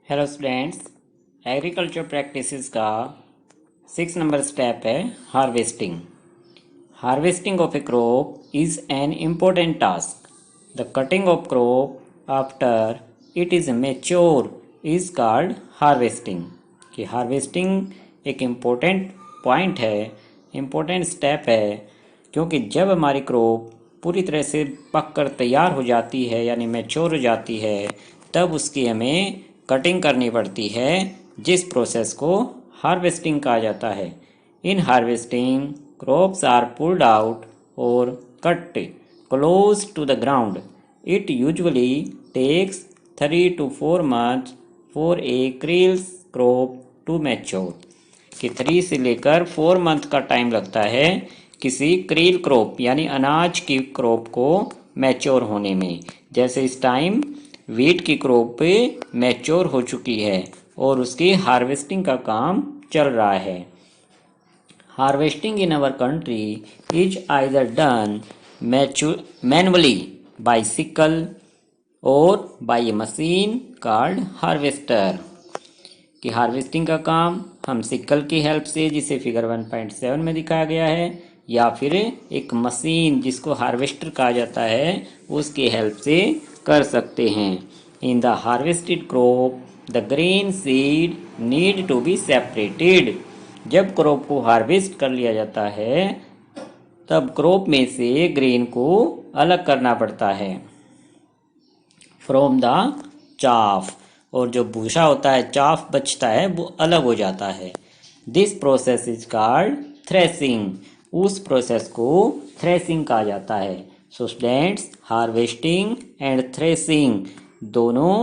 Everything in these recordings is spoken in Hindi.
हेलो स्टूडेंट्स, एग्रीकल्चर प्रैक्टिसेस का 6 नंबर स्टेप है harvesting. Harvesting of A crop is an important task. The cutting of crop after it is mature is called harvesting. कि हार्वेस्टिंग एक इम्पोर्टेंट पॉइंट है, इम्पोर्टेंट स्टेप है, क्योंकि जब हमारी क्रॉप पूरी तरह से पक कर तैयार हो जाती है यानी मैच्योर हो जाती है, तब उसकी हमें कटिंग करनी पड़ती है, जिस प्रोसेस को हार्वेस्टिंग कहा जाता है। In harvesting crops are pulled out और cut close to the ground. It usually takes 3 to 4 months for a cereals crop to mature. कि 3 से लेकर 4 मंथ का टाइम लगता है किसी क्रील क्रॉप यानी अनाज की क्रॉप को मैच्योर होने में। जैसे इस टाइम वीट की क्रॉप पे मैच्योर हो चुकी है और उसकी हार्वेस्टिंग का काम चल रहा है। Harvesting in our country is either done manually by sickle और by a machine called harvester. कि हार्वेस्टिंग का काम हम सिकल की हेल्प से, जिसे फिगर 1.7 में दिखाया गया है, या फिर एक मशीन जिसको हार्वेस्टर कहा जाता है उसकी हेल्प से कर सकते हैं। In the harvested crop the grain seed need to be separated. जब क्रॉप को हार्वेस्ट कर लिया जाता है तब क्रॉप में से ग्रेन को अलग करना पड़ता है फ्रॉम द चाफ, और जो भूसा होता है, चाफ बचता है, वो अलग हो जाता है। This process is called threshing. उस प्रोसेस को थ्रेसिंग कहा जाता है। So students, harvesting and threshing दोनों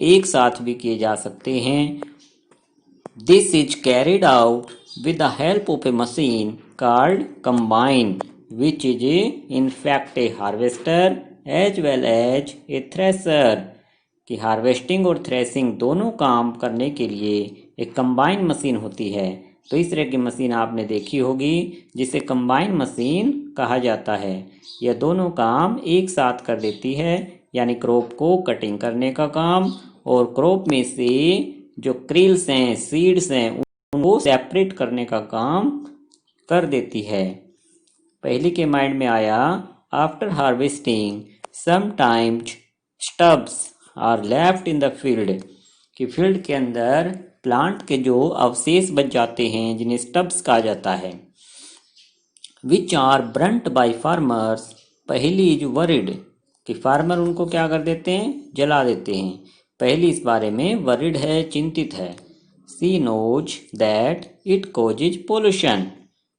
एक साथ भी किए जा सकते हैं। This is carried out with the help of a machine called combine, which is in fact a harvester as well as a thresher. कि हार्वेस्टिंग और थ्रेसिंग दोनों काम करने के लिए एक कंबाइन मशीन होती है। तो इस तरह की मशीन आपने देखी होगी जिसे कंबाइन मशीन कहा जाता है। यह दोनों काम एक साथ कर देती है, यानी क्रॉप को कटिंग करने का काम और क्रॉप में से जो क्रिल्स हैं, सीड्स हैं, उनको सेपरेट करने का काम कर देती है। पहले के माइंड में आया, after harvesting sometimes stubs are left in the field. कि फील्ड के अंदर प्लांट के जो अवशेष बच जाते हैं जिन्हें स्टब्स कहा जाता है, which are burnt by farmers. Paheli is worried. कि फार्मर उनको क्या कर देते हैं, जला देते हैं। पहली इस बारे में वरिड है, चिंतित है। She knows that it causes pollution.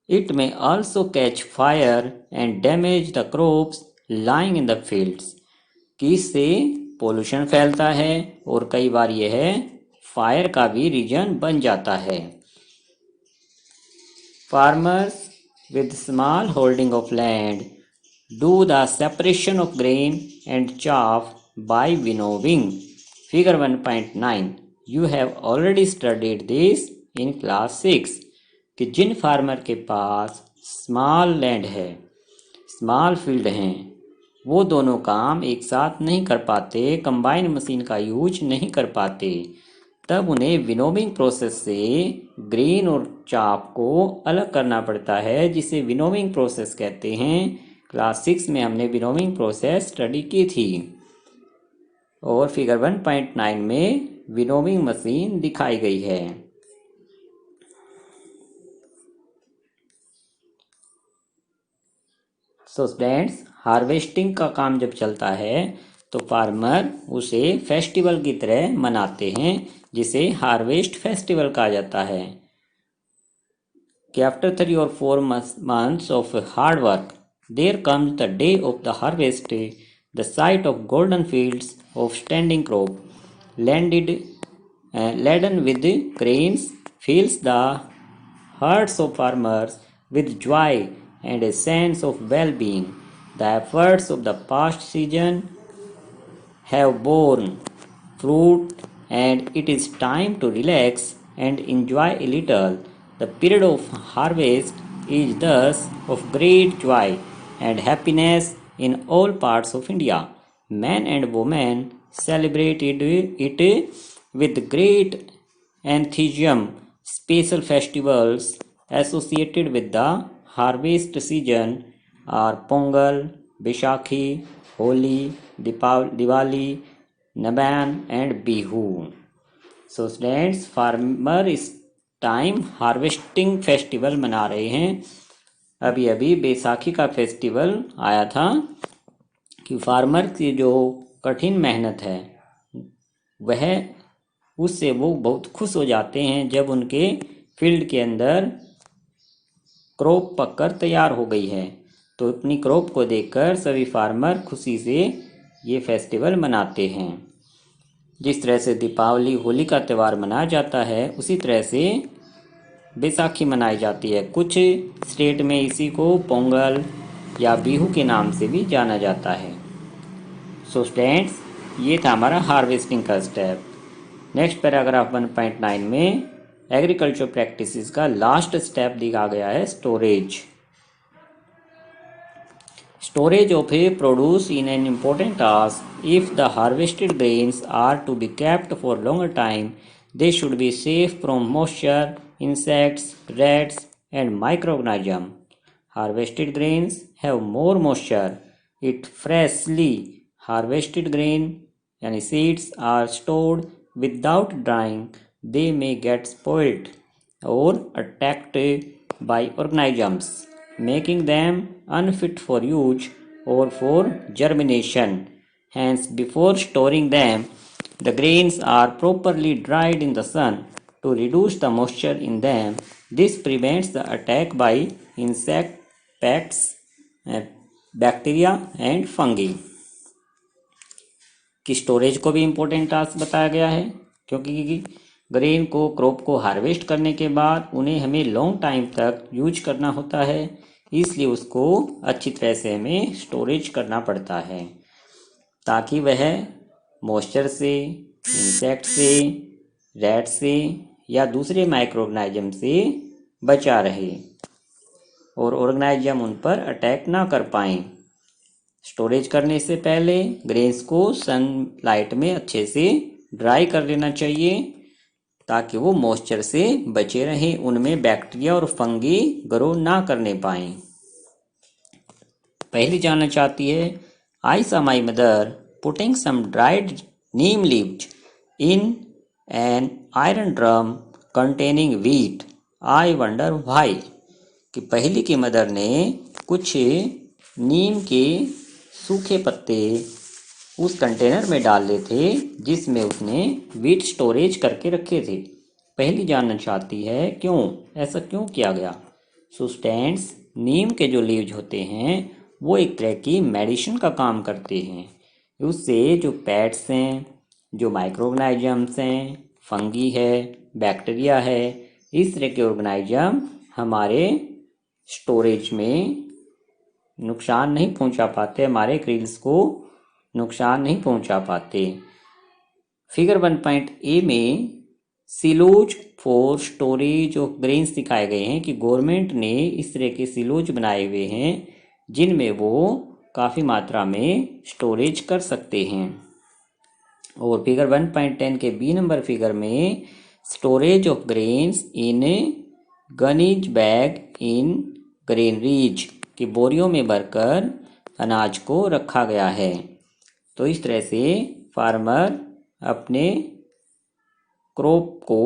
It may also catch fire and damage the crops lying in the fields. कि इससे पोल्यूशन फैलता है और कई बार यह फायर का भी रीजन बन जाता है। Farmers with small holding of land do the separation of grain and chaff by winnowing. Figure 1.9. You have already studied this in class 6. कि जिन फार्मर के पास स्मॉल लैंड है, स्मॉल फील्ड हैं, वो दोनों काम एक साथ नहीं कर पाते, कंबाइन मशीन का यूज नहीं कर पाते, तब उन्हें विनोविंग प्रोसेस से ग्रेन और चाप को अलग करना पड़ता है, जिसे विनोविंग प्रोसेस कहते हैं। क्लास 6 में हमने विनोविंग प्रोसेस स्टडी की थी और फिगर 1.9 में विनोविंग मशीन दिखाई गई है। सो स्टूडेंट्स, हार्वेस्टिंग का काम जब चलता है तो फार्मर उसे फेस्टिवल की तरह मनाते हैं, जिसे हार्वेस्ट फेस्टिवल कहा जाता है। कि after 3 or 4 months of hard work there comes the day of the harvest, the sight of golden fields of standing crop laden with grains fills the hearts of farmers with joy and a sense of well-being. The efforts of the past season have borne fruit and it is time to relax and enjoy a little. The period of harvest is thus of great joy and happiness in all parts of India. Men and women celebrated it with great enthusiasm special festivals associated with the harvest season are Pongal, Baisakhi, Holi, Diwali, Naban and Bihu. So students, farmer इस टाइम हार्वेस्टिंग फेस्टिवल मना रहे हैं। अभी अभी बैसाखी का फेस्टिवल आया था कि फार्मर की जो कठिन मेहनत है वह उससे वो बहुत खुश हो जाते हैं जब उनके फील्ड के अंदर क्रॉप पककर तैयार हो गई है। तो अपनी क्रॉप को देखकर सभी फार्मर खुशी से ये फेस्टिवल मनाते हैं। जिस तरह से दीपावली होली का त्यौहार मनाया जाता है उसी तरह से बैसाखी मनाई जाती है। कुछ स्टेट में इसी को पोंगल या बिहू के नाम से भी जाना जाता है। सो स्टूडेंट्स, ये था हमारा हार्वेस्टिंग का स्टेप। नेक्स्ट पैराग्राफ 1.9 में एग्रीकल्चर प्रैक्टिसेस का लास्ट स्टेप दिया गया है storage. Storage of a produce in an important task. If the harvested grains are to be kept for longer time, they should be safe from moisture, insects, rats, and microorganisms. Harvested grains have more moisture. If freshly harvested grain and seeds are stored without drying, they may get spoiled or attacked by organisms, making them unfit for use or for germination. Hence, before storing them, the grains are properly dried in the sun to reduce the moisture in them. This prevents the attack by insect, pests, bacteria and fungi. कि स्टोरेज को भी इम्पोर्टेंट टास्क बताया गया है क्योंकि ग्रेन को क्रॉप को हार्वेस्ट करने के बाद उन्हें हमें लॉन्ग टाइम तक यूज करना होता है, इसलिए उसको अच्छी तरह से हमें स्टोरेज करना पड़ता है ताकि वह मॉइस्चर से, इंसेक्ट से, रैट से या दूसरे माइक्रो ऑर्गेनिज्म से बचा रहे और ऑर्गेनिज्म उन पर अटैक ना कर पाएँ। स्टोरेज करने से पहले ग्रेन्स को सनलाइट में अच्छे से ड्राई कर लेना चाहिए ताकि वो मॉइस्चर से बचे रहें, उनमें बैक्टीरिया और फंगी ग्रो ना करने पाएँ। पहली जानना चाहती है, I saw my mother putting some dried neem leaves in an iron drum containing wheat, I wonder why. कि पहली की मदर ने कुछ नीम के सूखे पत्ते उस कंटेनर में डाले थे जिसमें उसने व्हीट स्टोरेज करके रखे थे। पहली जानना चाहती है क्यों, ऐसा क्यों किया गया। सो स्टूडेंट्स, नीम के जो लीव्स होते हैं वो एक तरह की मेडिसिन का काम करते हैं। उससे जो पेट्स हैं, जो माइक्रो ऑर्गेनिजम्स हैं, फंगी है, बैक्टीरिया है, इस तरह के ऑर्गेनिज्म हमारे स्टोरेज में नुकसान नहीं पहुंचा पाते, हमारे क्रिल्स को नुकसान नहीं पहुंचा पाते। फिगर 1.A में silos for storage of grains दिखाए गए हैं कि गवर्नमेंट ने इस तरह के सिलोज बनाए हुए हैं जिनमें वो काफ़ी मात्रा में स्टोरेज कर सकते हैं। और फिगर 1.10 के बी नंबर फिगर में storage of grains in gunny bag in granaries की बोरियों में भरकर अनाज को रखा गया है। तो इस तरह से फार्मर अपने क्रॉप को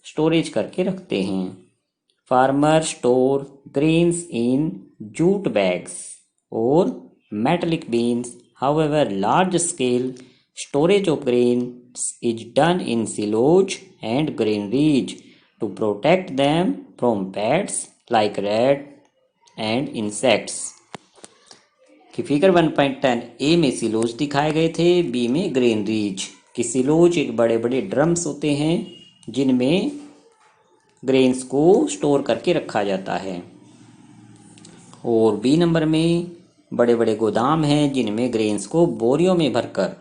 स्टोरेज करके रखते हैं। Farmer store grains in jute bags और metallic bins. However large scale storage of grains is done in silos and granaries to protect them from pests like rat and insects. कि फिगर 1.10A में सिलोज दिखाए गए थे, बी में ग्रेनरीज। कि सिलोज एक बड़े बड़े ड्रम्स होते हैं जिनमें ग्रेन्स को स्टोर करके रखा जाता है, और बी नंबर में बड़े बड़े गोदाम हैं जिनमें ग्रेन्स को बोरियों में भरकर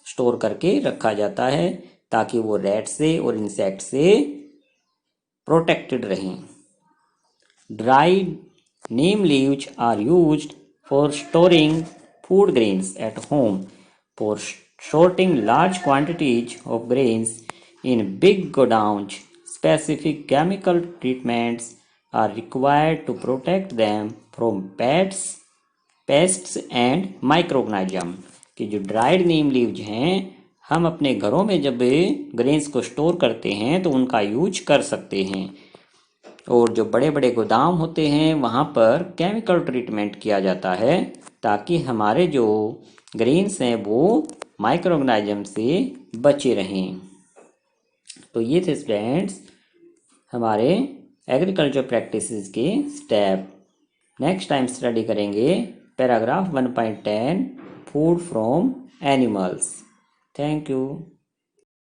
स्टोर करके रखा जाता है ताकि वो रैट से और इंसेक्ट से प्रोटेक्टेड रहें। Dried neem leaves are used for storing food grains at home. For Sorting large quantities of grains in big godowns, specific chemical treatments are required to protect them from pests and microorganisms। कि जो ड्राइड नीम लीव्स हैं, हम अपने घरों में जब ग्रेन्स को स्टोर करते हैं तो उनका यूज कर सकते हैं, और जो बड़े बड़े गोदाम होते हैं वहाँ पर केमिकल ट्रीटमेंट किया जाता है ताकि हमारे जो ग्रेन्स हैं वो माइक्रो ऑर्गेनिज्म से बचे रहें। तो ये थे स्टूडेंट्स हमारे एग्रीकल्चर प्रैक्टिसेस के स्टेप। नेक्स्ट टाइम स्टडी करेंगे paragraph 1.10 food from animals. Thank you.